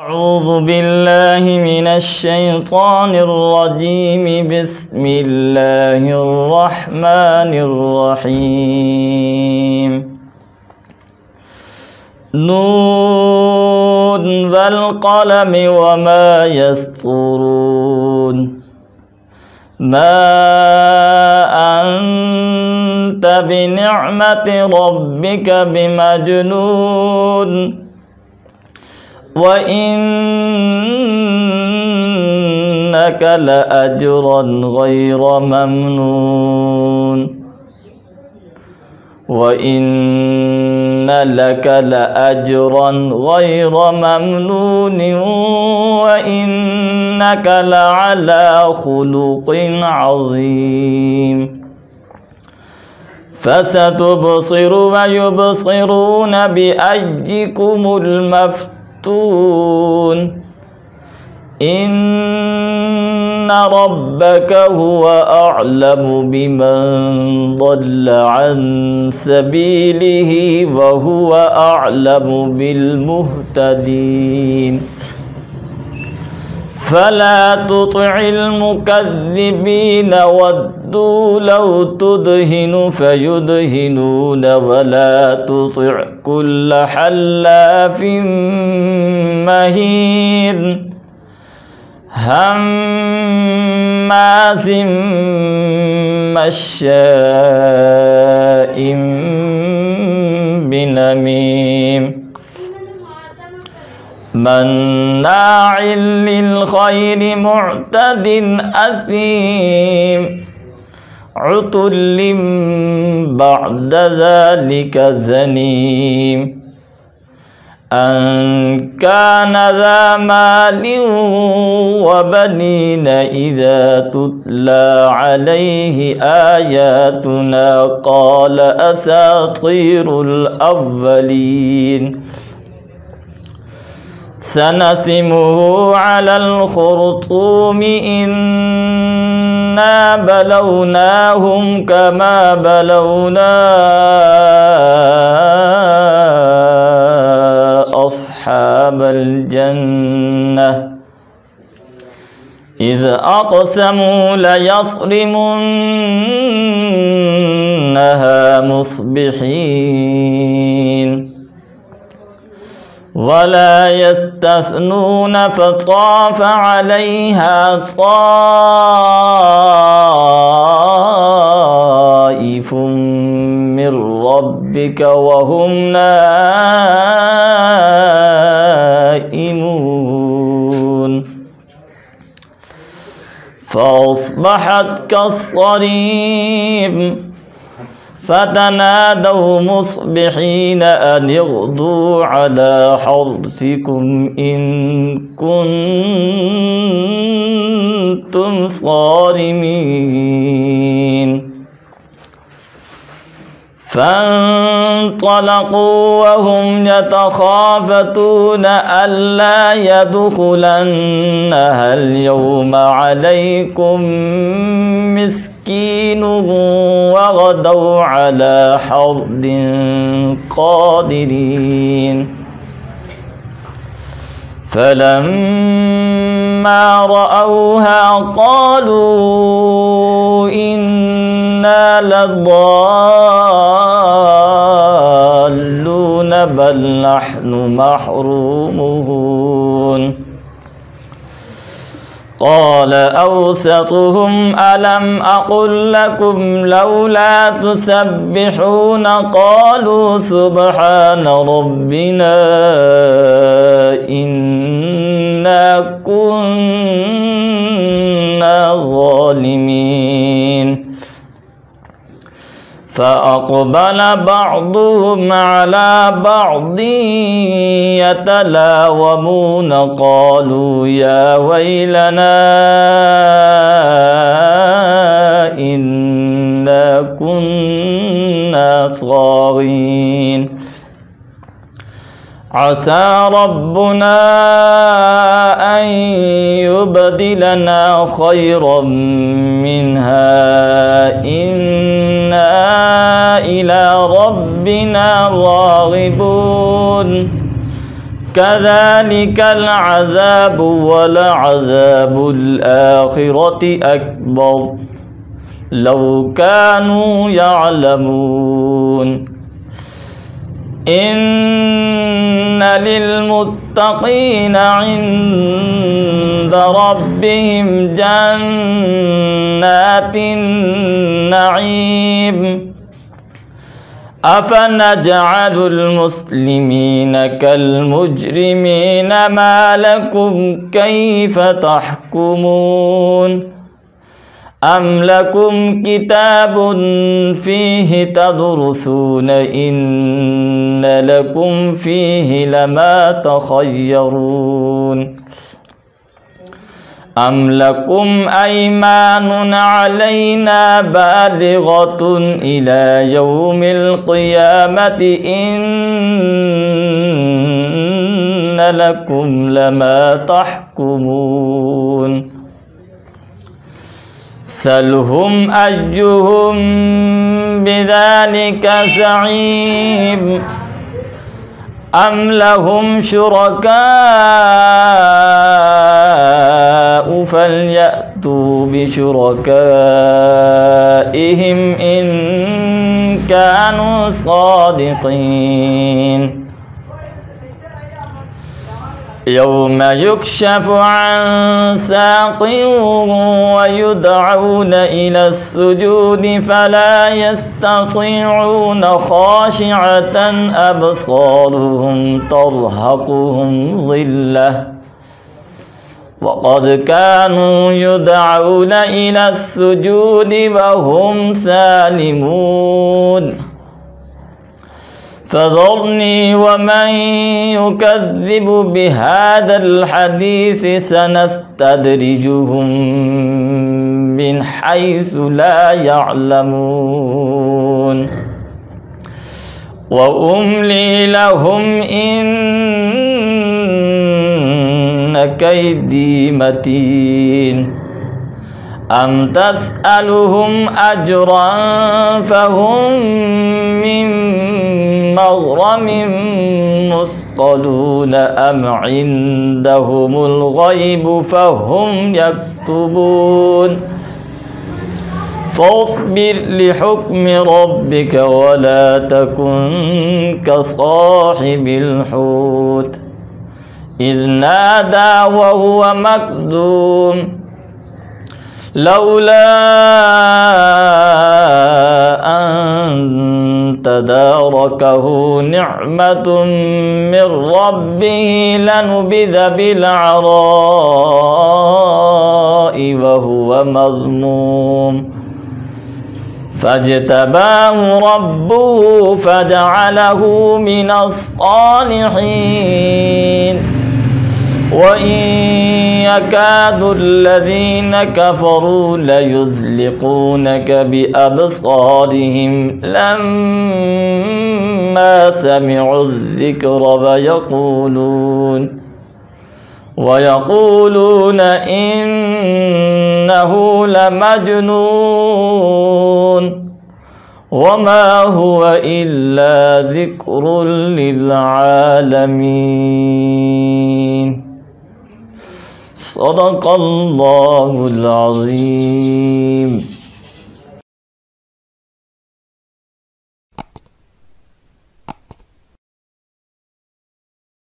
أعوذ بالله من الشيطان الرجيم. بسم الله الرحمن الرحيم. نون والقلم وما يسطرون. ما أنت بنعمة ربك بمجنون. وإنك لأجرا غير ممنون. وإن لك لأجرا غير ممنون. وإنك لعلى خلق عظيم. فستبصر ويبصرون بأيكم المفتون. إن ربك هو أعلم بمن ضل عن سبيله وهو أعلم بالمهتدين. فلا تطع المكذبين ودوا لو تدهن فيدهنون. ولا تطع كل حلاف مهين هماز مشاء بنميم مناع للخير معتد أثيم عتل بعد ذلك زنيم. أن كان ذا مال وبنين إذا تتلى عليه آياتنا قال أساطير الأولين. سنسمه على الخرطوم إنا بلوناهم كما بلونا أصحاب الجنة إذ أقسموا ليصرمنها مصبحين ولا يستثنون فطاف عليها طائف من ربك وهم نائمون. فأصبحت كالصريم فتنادوا مصبحين أن اغدوا على حرثكم إن كنتم صارمين. فانطلقوا وهم يتخافتون ألا يدخلنها اليوم عليكم مسكين وغدوا على حرد قادرين. فلما رأوها قالوا إنا لضالون بل نحن محرومون. قال أوسطهم ألم أقل لكم لولا تسبحون قالوا سبحان ربنا إنا كنا ظالمين. فأقبل بعضهم على بعض يتلاومون قالوا يا ويلنا إنا كنا طاغين. عسى ربنا أن يبدلنا خيرا منها إنا إلى ربنا راغبون. كذلك العذاب ولعذاب الآخرة أكبر لو كانوا يعلمون إن للمتقين عند ربهم جنات النعيم أفنجعل المسلمين كالمجرمين ما لكم كيف تحكمون أم لكم كتاب فيه تدرسون إن لكم فيه لما تخيرون أم لكم أيمان علينا بالغة إلى يوم القيامة إن لكم لما تحكمون سلهم أيهم بذلك زعيم أم لهم شركاء فليأتوا بشركائهم إن كانوا صادقين يوم يكشف عن ساق ويدعون إلى السجود فلا يستطيعون خاشعة أبصارهم ترهقهم ظلة وقد كانوا يدعون إلى السجود وهم سالمون فذرني ومن يكذب بهذا الحديث سنستدرجهم من حيث لا يعلمون وأملي لهم إن كيدي متين أم تسألهم أجرا فهم من مغرم مثقلون أم عندهم الغيب فهم يكتبون فاصبر لحكم ربك ولا تكن كصاحب الحوت إذ نادى وهو مكذوم لولا أن تداركه نعمة من ربه لنبذ بالعراء وهو مذموم فاجتباه ربه فجعله من الصالحين وإن يكاد الذين كفروا ليزلقونك بأبصارهم لما سمعوا الذكر ويقولون إنه لمجنون وما هو إلا ذكر للعالمين صدق الله العظيم.